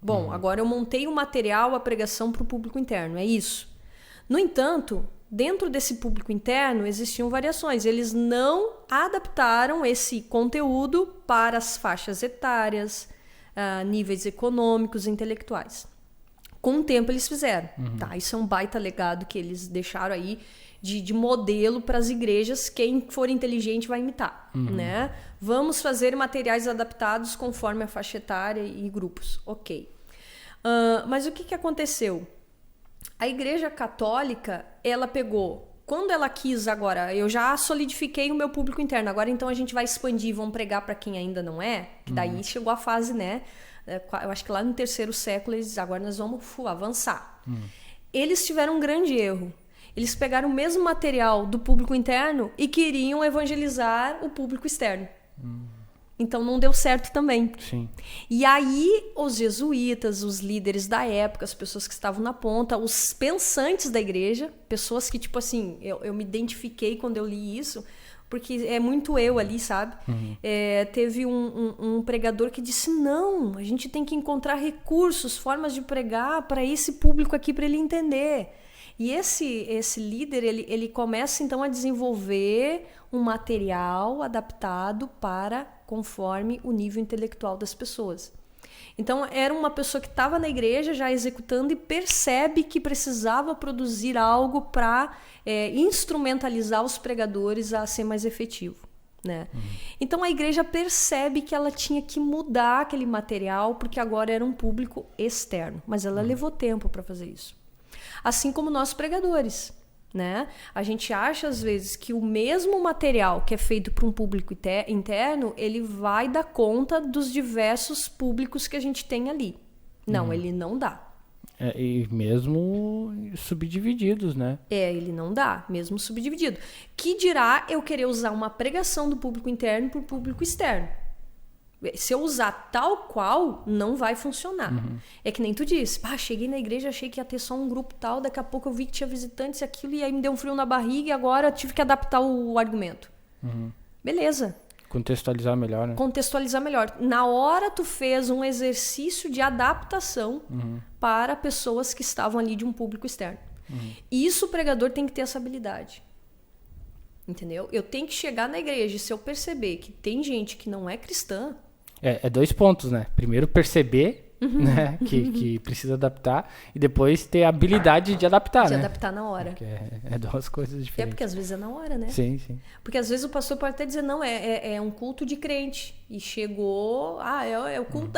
Bom, agora eu montei o material, a pregação para o público interno, é isso. No entanto, dentro desse público interno existiam variações, eles não adaptaram esse conteúdo para as faixas etárias, níveis econômicos e intelectuais. Com o tempo eles fizeram, tá? Isso é um baita legado que eles deixaram aí de modelo para as igrejas. Quem for inteligente vai imitar, né? Vamos fazer materiais adaptados conforme a faixa etária e grupos, ok. Mas o que aconteceu? A Igreja Católica, ela pegou, quando ela quis agora, eu já solidifiquei o meu público interno, agora então a gente vai expandir, vamos pregar para quem ainda não é, que daí chegou a fase, né? Eu acho que lá no 3º século, agora nós vamos avançar. Eles tiveram um grande erro. Eles pegaram o mesmo material do público interno e queriam evangelizar o público externo. Então não deu certo também. Sim. E aí os jesuítas, os líderes da época, as pessoas que estavam na ponta, os pensantes da igreja, pessoas que, tipo assim, eu me identifiquei quando eu li isso, porque é muito eu ali, sabe? Teve um pregador que disse, não, a gente tem que encontrar recursos, formas de pregar para esse público aqui, para ele entender. E esse líder, ele começa então a desenvolver um material adaptado para conforme o nível intelectual das pessoas. Então, era uma pessoa que estava na igreja já executando e percebe que precisava produzir algo para instrumentalizar os pregadores a ser mais efetivo, né? Então, a igreja percebe que ela tinha que mudar aquele material porque agora era um público externo. Mas ela levou tempo para fazer isso. Assim como nós pregadores, né? A gente acha, às vezes, que o mesmo material que é feito para um público interno, ele vai dar conta dos diversos públicos que a gente tem ali. Não, ele não dá. E mesmo subdivididos, né? Ele não dá, mesmo subdividido. Que dirá eu querer usar uma pregação do público interno para o público externo? Se eu usar tal qual, não vai funcionar. É que nem tu disse, cheguei na igreja, achei que ia ter só um grupo tal, daqui a pouco eu vi que tinha visitantes e aquilo, e aí me deu um frio na barriga e agora tive que adaptar o argumento. Beleza. Contextualizar melhor, né? Contextualizar melhor. Na hora tu fez um exercício de adaptação para pessoas que estavam ali de um público externo. Isso o pregador tem que ter essa habilidade. Entendeu? Eu tenho que chegar na igreja e se eu perceber que tem gente que não é cristã... É 2 pontos, né? Primeiro, perceber né? que precisa adaptar e depois ter a habilidade de adaptar, De né? adaptar na hora. Porque é 2 coisas diferentes. Porque às vezes é na hora, né? Sim, sim. Porque às vezes o pastor pode até dizer, não, é um culto de crente. E chegou, é o culto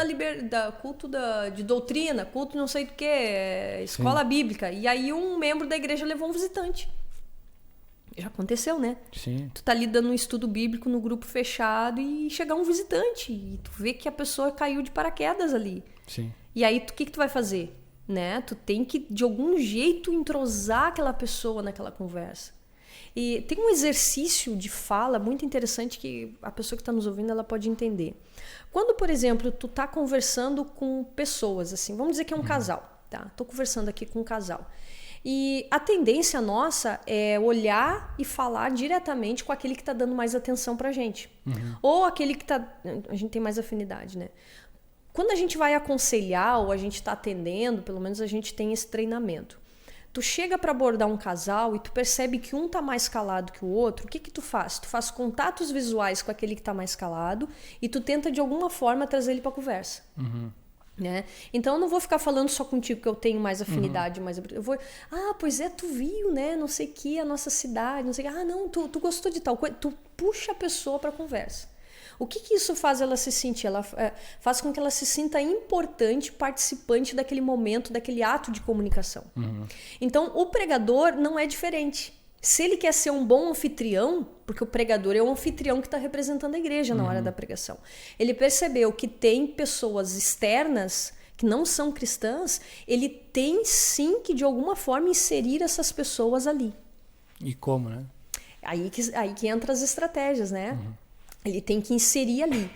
culto de doutrina, culto não sei do que, escola bíblica. E aí um membro da igreja levou um visitante. Já aconteceu, né? Sim. Tu tá ali dando um estudo bíblico no grupo fechado e chegar um visitante. E tu vê que a pessoa caiu de paraquedas ali. Sim. E aí, o que tu vai fazer? Né? Tu tem que, de algum jeito, entrosar aquela pessoa naquela conversa. E tem um exercício de fala muito interessante que a pessoa que está nos ouvindo ela pode entender. Quando, por exemplo, tu tá conversando com pessoas, assim, vamos dizer que é um casal, tá? Tô conversando aqui com um casal. E a tendência nossa é olhar e falar diretamente com aquele que está dando mais atenção pra gente. Ou aquele que a gente tem mais afinidade, né? Quando a gente vai aconselhar ou a gente está atendendo, pelo menos a gente tem esse treinamento. Tu chega para abordar um casal e tu percebe que um tá mais calado que o outro, o que tu faz? Tu faz contatos visuais com aquele que tá mais calado e tu tenta de alguma forma trazer ele pra conversa. Né? Então eu não vou ficar falando só contigo que eu tenho mais afinidade, eu vou, pois é, tu viu, né, não sei o que, a nossa cidade, não sei o que, não, tu gostou de tal coisa, tu puxa a pessoa para conversa. O que isso faz ela se sentir? Ela faz com que ela se sinta importante, participante daquele momento, daquele ato de comunicação. Então o pregador não é diferente. Se ele quer ser um bom anfitrião, porque o pregador é o anfitrião que está representando a igreja na hora da pregação. Ele percebeu que tem pessoas externas que não são cristãs, ele tem sim que de alguma forma inserir essas pessoas ali. E como, né? Aí que entra as estratégias, né? Ele tem que inserir ali.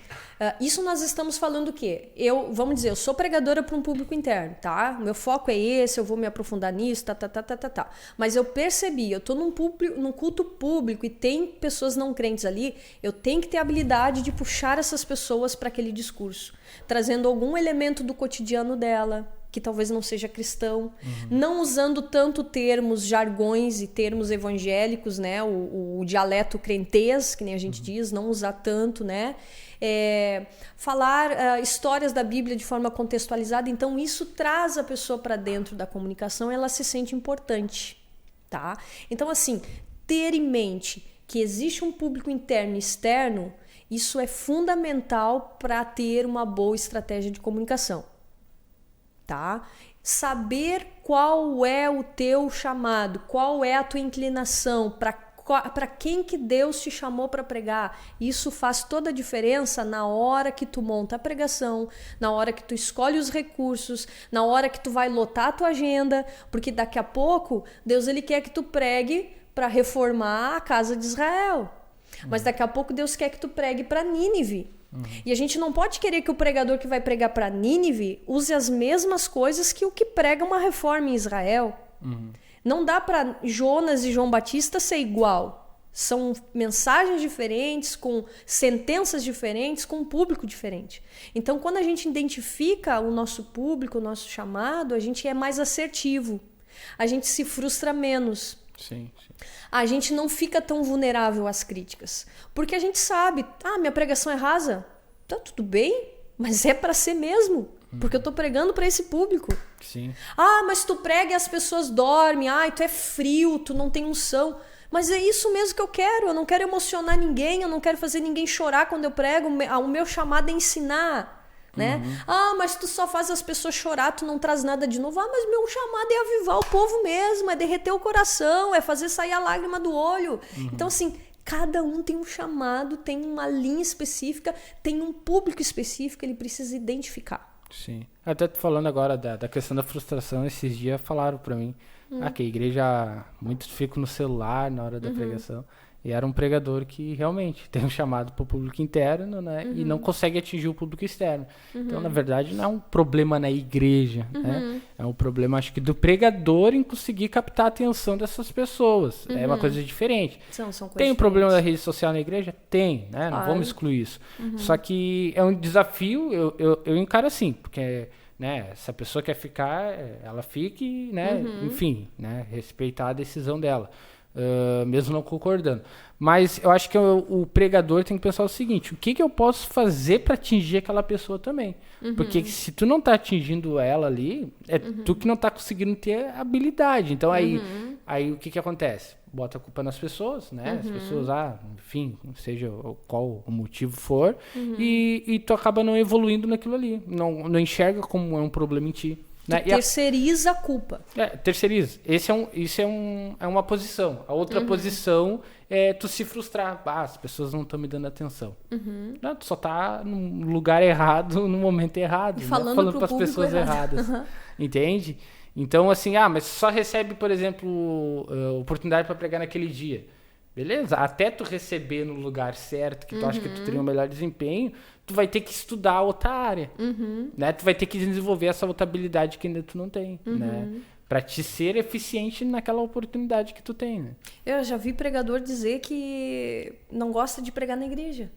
Isso nós estamos falando o quê? Vamos dizer, eu sou pregadora para um público interno, tá? Meu foco é esse, eu vou me aprofundar nisso, tá. Mas eu percebi, eu tô num culto público e tem pessoas não crentes ali, eu tenho que ter a habilidade de puxar essas pessoas para aquele discurso, trazendo algum elemento do cotidiano dela, que talvez não seja cristão, não usando tanto termos, jargões e termos evangélicos, né? O dialeto crentez, que nem a gente diz, não usar tanto, né? Falar histórias da Bíblia de forma contextualizada, então isso traz a pessoa para dentro da comunicação, ela se sente importante, tá? Então assim, ter em mente que existe um público interno e externo, isso é fundamental para ter uma boa estratégia de comunicação. Tá? Saber qual é o teu chamado, qual é a tua inclinação, para quem que Deus te chamou para pregar. Isso faz toda a diferença na hora que tu monta a pregação, na hora que tu escolhe os recursos, na hora que tu vai lotar a tua agenda, porque daqui a pouco Deus ele quer que tu pregue para reformar a casa de Israel. Mas daqui a pouco Deus quer que tu pregue para Nínive. E a gente não pode querer que o pregador que vai pregar para Nínive use as mesmas coisas que o que prega uma reforma em Israel. Não dá para Jonas e João Batista ser igual. São mensagens diferentes, com sentenças diferentes, com um público diferente. Então, quando a gente identifica o nosso público, o nosso chamado, a gente é mais assertivo. A gente se frustra menos. Sim. A gente não fica tão vulnerável às críticas. Porque a gente sabe, minha pregação é rasa, tá tudo bem, mas é para ser mesmo. Porque eu tô pregando para esse público. Sim. Mas tu prega e as pessoas dormem, tu é frio, tu não tem unção. Mas é isso mesmo que eu quero. Eu não quero emocionar ninguém, eu não quero fazer ninguém chorar quando eu prego. O meu chamado é ensinar. Né? Mas tu só faz as pessoas chorar, tu não traz nada de novo. Mas meu chamado é avivar o povo mesmo, é derreter o coração, é fazer sair a lágrima do olho. Então assim, cada um tem um chamado, tem uma linha específica, tem um público específico, ele precisa identificar. Sim. Até falando agora da questão da frustração, esses dias falaram pra mim que a igreja, muitos ficam no celular na hora da pregação. E era um pregador que realmente tem um chamado para o público interno, né? E não consegue atingir o público externo. Então, na verdade, não é um problema na igreja, né? É um problema, acho que, do pregador em conseguir captar a atenção dessas pessoas. É uma coisa diferente. São coisas Tem o problema da diferentes. rede social na igreja? Tem, né? Não Claro. vamos excluir isso. Só que é um desafio, eu encaro assim, porque... Né, se a pessoa quer ficar, ela fique, né, enfim, né, respeitar a decisão dela, mesmo não concordando. Mas eu acho que o pregador tem que pensar o seguinte: o que eu posso fazer para atingir aquela pessoa também? Porque se tu não tá atingindo ela ali, é tu que não tá conseguindo ter habilidade. Então aí o que acontece? Bota a culpa nas pessoas, né? As pessoas, enfim, seja qual o motivo for, e tu acaba não evoluindo naquilo ali. Não enxerga como é um problema em ti. Né? Terceiriza a culpa. Terceiriza. Isso é uma posição. A outra posição é tu se frustrar. As pessoas não estão me dando atenção. Não, tu só tá no lugar errado, no momento errado. E falando né? pro para as público pessoas errado. erradas. Entende? Então, assim, mas só recebe, por exemplo, oportunidade para pregar naquele dia. Beleza? Até tu receber no lugar certo, que tu acha que tu teria um melhor desempenho, tu vai ter que estudar outra área. Né? Tu vai ter que desenvolver essa outra habilidade que ainda tu não tem. Né? Para te ser eficiente naquela oportunidade que tu tem. Né? Eu já vi pregador dizer que não gosta de pregar na igreja.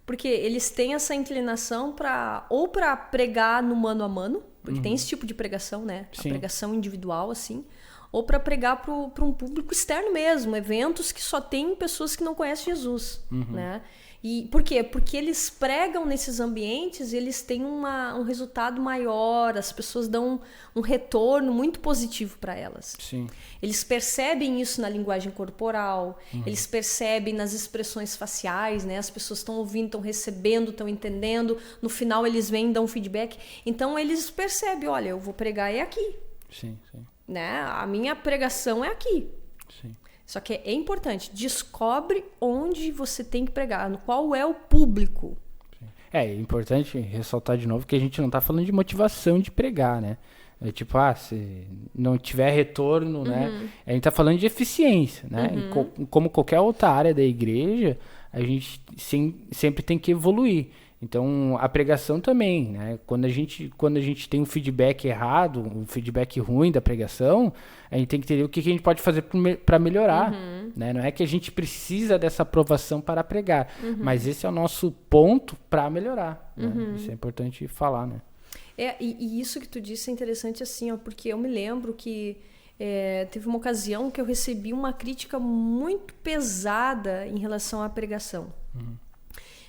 Porque eles têm essa inclinação para pregar no mano a mano, porque tem esse tipo de pregação, né? Sim. A pregação individual, assim. Ou para pregar para um público externo mesmo, eventos que só tem pessoas que não conhecem Jesus, né? E por quê? Porque eles pregam nesses ambientes e eles têm um resultado maior, as pessoas dão um retorno muito positivo para elas. Sim. Eles percebem isso na linguagem corporal, eles percebem nas expressões faciais, né? As pessoas estão ouvindo, estão recebendo, estão entendendo, no final eles vêm e dão feedback. Então eles percebem, olha, eu vou pregar aqui. Sim, sim. Né? A minha pregação é aqui. Sim. Só que é importante, descobre onde você tem que pregar, qual é o público. É importante ressaltar de novo que a gente não está falando de motivação de pregar, né? É tipo, se não tiver retorno, né? A gente está falando de eficiência, né? Como qualquer outra área da igreja, a gente sempre tem que evoluir. Então, a pregação também, né? Quando a gente tem um feedback errado, um feedback ruim da pregação, a gente tem que entender o que a gente pode fazer para melhorar, né? Não é que a gente precisa dessa aprovação para pregar, mas esse é o nosso ponto para melhorar, né? Isso é importante falar, né? E isso que tu disse é interessante assim, ó, porque eu me lembro que teve uma ocasião que eu recebi uma crítica muito pesada em relação à pregação.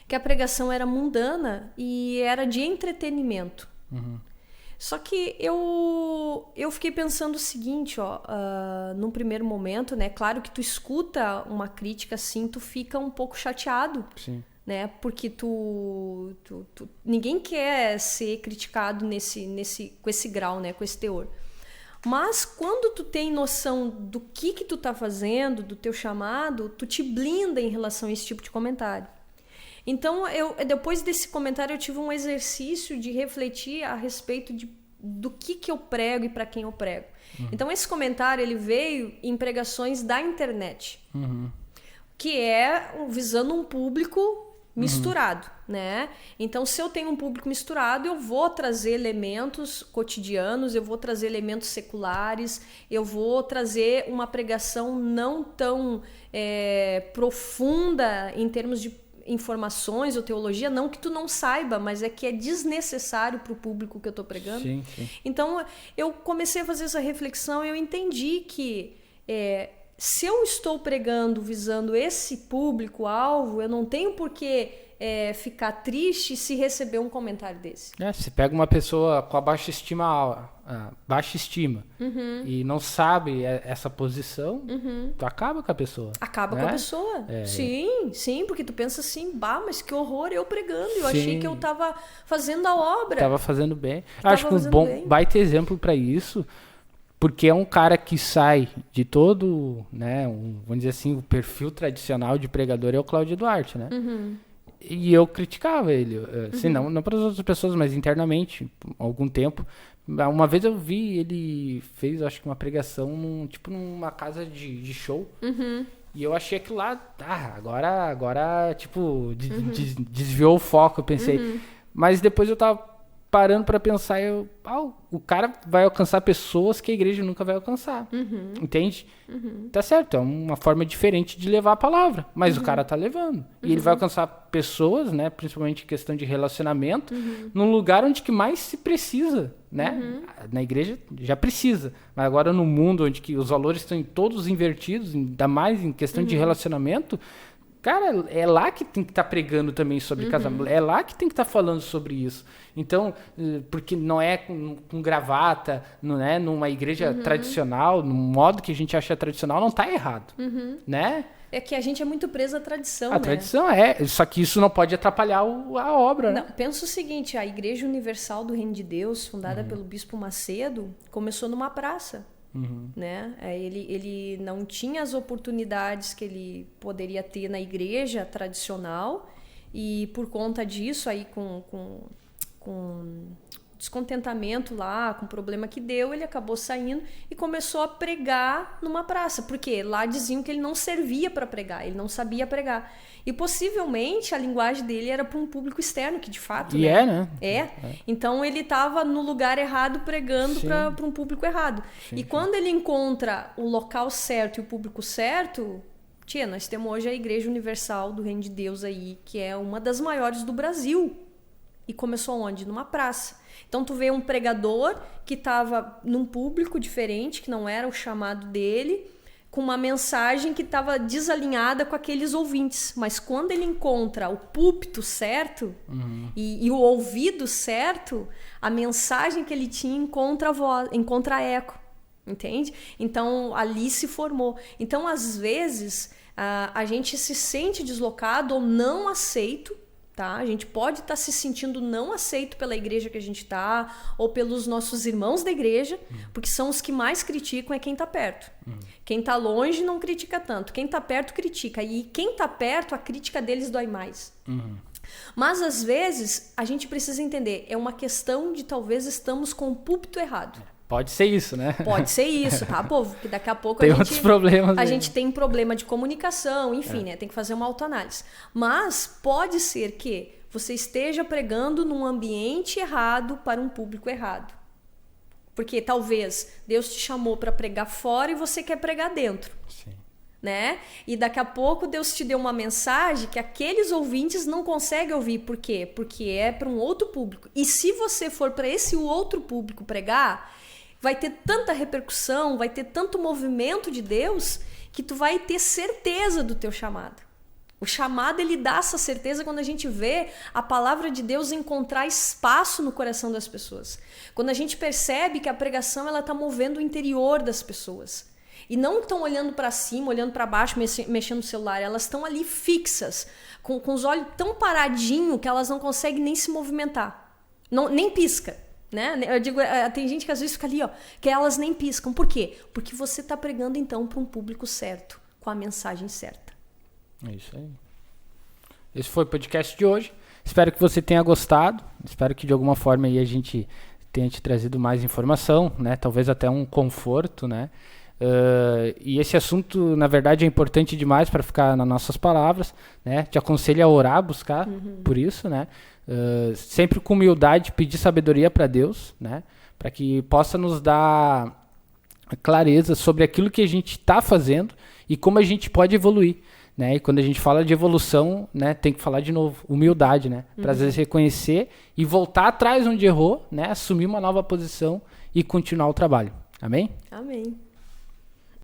Que a pregação era mundana e era de entretenimento. Só que eu fiquei pensando o seguinte, num primeiro momento, né? Claro que tu escuta uma crítica assim, tu fica um pouco chateado. Sim. Né? Porque ninguém quer ser criticado com esse grau, né? Com esse teor. Mas quando tu tem noção do que tu tá fazendo, do teu chamado, tu te blinda em relação a esse tipo de comentário. Então, depois desse comentário, eu tive um exercício de refletir a respeito do que eu prego e para quem eu prego. Então, esse comentário ele veio em pregações da internet, que é visando um público misturado, né? Então, se eu tenho um público misturado, eu vou trazer elementos cotidianos, eu vou trazer elementos seculares, eu vou trazer uma pregação não tão profunda em termos de informações ou teologia, não que tu não saiba, mas é que é desnecessário para o público que eu estou pregando. Sim. Então, eu comecei a fazer essa reflexão e eu entendi que se eu estou pregando visando esse público-alvo, eu não tenho por que ficar triste se receber um comentário desse. Se pega uma pessoa com a baixa estima e não sabe essa posição, tu acaba com a pessoa. Acaba com a pessoa. Sim, porque tu pensa assim, mas que horror eu pregando. Eu achei que eu estava fazendo a obra. Estava fazendo bem. Acho que baita exemplo para isso, porque é um cara que sai de todo, né, vamos dizer assim, o perfil tradicional de pregador é o Cláudio Duarte, né? E eu criticava ele, assim, não para as outras pessoas, mas internamente, há algum tempo. Uma vez eu vi, ele fez, acho que uma pregação, numa casa de show. E eu achei aquilo lá, agora tipo, desviou o foco, eu pensei. Mas depois eu tava parando para pensar, o cara vai alcançar pessoas que a igreja nunca vai alcançar. Entende? Tá certo, é uma forma diferente de levar a palavra, mas o cara tá levando. E ele vai alcançar pessoas, né, principalmente em questão de relacionamento, num lugar onde que mais se precisa, né? Na igreja já precisa, mas agora no mundo onde que os valores estão todos invertidos, ainda mais em questão de relacionamento, cara, é lá que tem que estar pregando também sobre casamento. É lá que tem que estar falando sobre isso. Então, porque não é com gravata, não é numa igreja tradicional, no modo que a gente acha tradicional, não está errado, né? É que a gente é muito preso à tradição, A tradição só que isso não pode atrapalhar a obra, né? Pensa o seguinte, a Igreja Universal do Reino de Deus, fundada pelo Bispo Macedo, começou numa praça. Né? Ele não tinha as oportunidades que ele poderia ter na igreja tradicional e por conta disso aí com descontentamento lá, com o problema que deu, ele acabou saindo e começou a pregar numa praça, porque lá diziam que ele não servia para pregar, ele não sabia pregar. E possivelmente a linguagem dele era para um público externo, que de fato... E né? Então ele estava no lugar errado pregando para um público errado. Quando ele encontra o local certo e o público certo... nós temos hoje a Igreja Universal do Reino de Deus aí, que é uma das maiores do Brasil. E começou onde? Numa praça. Então tu vê um pregador que estava num público diferente, que não era o chamado dele, com uma mensagem que estava desalinhada com aqueles ouvintes. Mas quando ele encontra o púlpito certo e o ouvido certo, a mensagem que ele tinha encontra eco. Entende? Então ali se formou. Então às vezes a gente se sente deslocado ou não aceito. Tá? A gente pode estar se sentindo não aceito pela igreja que a gente está ou pelos nossos irmãos da igreja, porque são os que mais criticam é quem está perto. Quem está longe não critica tanto, quem está perto critica, e quem está perto, a crítica deles dói mais. Mas às vezes a gente precisa entender, é uma questão de talvez estamos com o púlpito errado. Pode ser isso, né? Pode ser isso, tá, povo? Porque daqui a pouco tem outros problemas. A gente tem problema de comunicação, enfim, né? Tem que fazer uma autoanálise. Mas pode ser que você esteja pregando num ambiente errado para um público errado. Porque talvez Deus te chamou para pregar fora e você quer pregar dentro. Sim. Né? E daqui a pouco Deus te deu uma mensagem que aqueles ouvintes não conseguem ouvir. Por quê? Porque é para um outro público. E se você for para esse outro público pregar... vai ter tanta repercussão, vai ter tanto movimento de Deus, que tu vai ter certeza do teu chamado. O chamado, ele dá essa certeza quando a gente vê a palavra de Deus encontrar espaço no coração das pessoas. Quando a gente percebe que a pregação está movendo o interior das pessoas. E não estão olhando para cima, olhando para baixo, mexendo no celular. Elas estão ali fixas, com os olhos tão paradinhos que elas não conseguem nem se movimentar. Nem pisca. Né? Eu digo, tem gente que às vezes fica ali, que elas nem piscam. Por quê? Porque você está pregando então para um público certo, com a mensagem certa. É isso aí. Esse foi o podcast de hoje. Espero que você tenha gostado. Espero que de alguma forma aí a gente tenha te trazido mais informação, né? Talvez até um conforto, né? E esse assunto, na verdade, é importante demais para ficar nas nossas palavras, né? Te aconselho a orar, buscar por isso, né? Sempre com humildade, pedir sabedoria para Deus, né? Para que possa nos dar clareza sobre aquilo que a gente está fazendo e como a gente pode evoluir, né? E quando a gente fala de evolução, né, tem que falar de novo, humildade, né? Para às vezes reconhecer e voltar atrás onde errou, né? Assumir uma nova posição e continuar o trabalho. Amém? Amém.